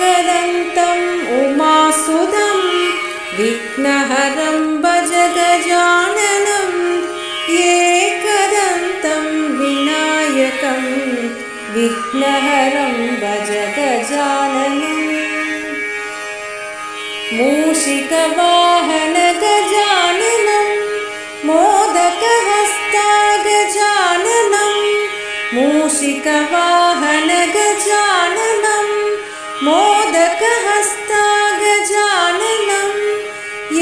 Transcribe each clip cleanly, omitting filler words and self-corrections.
एकदन्तम् उमासुतं विघ्नहरं भज गजाननं एकदन्तं विनायकं विघ्नहरं भज गजाननं मूषिकवाहन गजाननं मोदकहस्ता गजाननं मूषिकवाहन गजाननं मोदकहस्ता गजाननं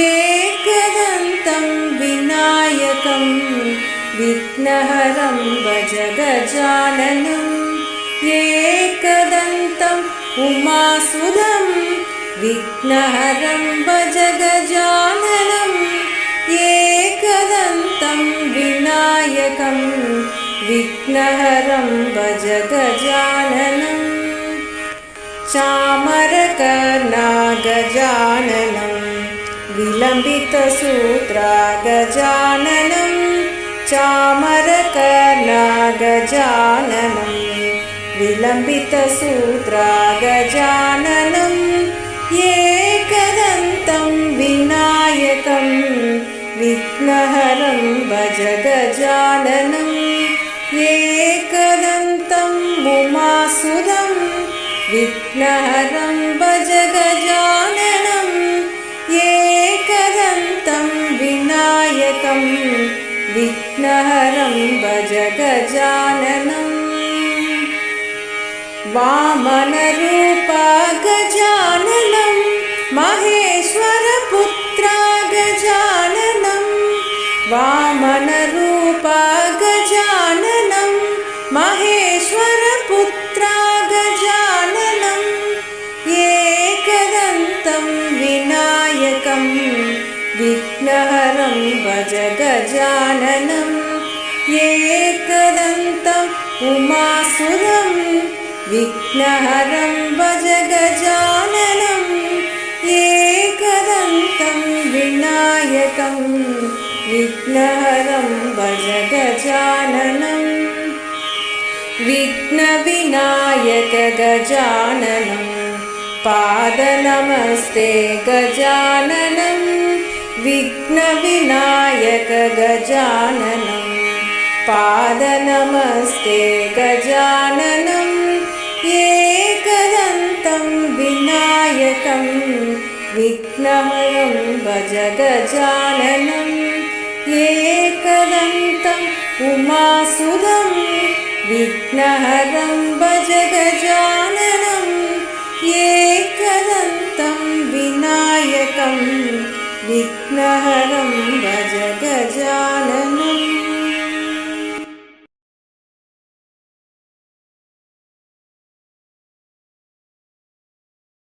एकदन्तं विनायकं विघ्नहरं भज गजाननं एकदन्तम् उमासुतं विघ्नहरं भज गजाननं एकदन्तं विनायकं विघ्नहरं भज गजाननं चामरकर्णा गजाननं विलम्बितसूत्रा गजाननं चामरकर्णा गजाननं विलम्बितसूत्रा गजाननं एकदन्तं विनायकं विघ्नहरं भज गजाननं एकदन्तम् उमासुतं विघ्नहरं भज गजाननं एकदन्तं विनायकं विघ्नहरं भज गजाननं वामनरूपा गजाननं महेश्वरपुत्रा गजाननं वामनरूपा गजाननं महेश्वरपुत्रा गजाननं एकदन्तं विनायकं विघ्नहरं भज गजाननं एकदन्तम् उमासुतं विघ्नहरं भज गजाननं एकदन्तं विनायकं विघ्नहरं भज गजाननं विघ्नविनायक गजाननं पादनमस्ते गजाननं विघ्नविनायक गजाननं पादनमस्ते गजाननं एकदन्तं विनायकं विघ्नहरं भज गजाननं एकदन्तम् उमासुतं विघ्नहरं भज गजाननं एकदन्तं विनायकं विघ्नहरं भज गजाननं।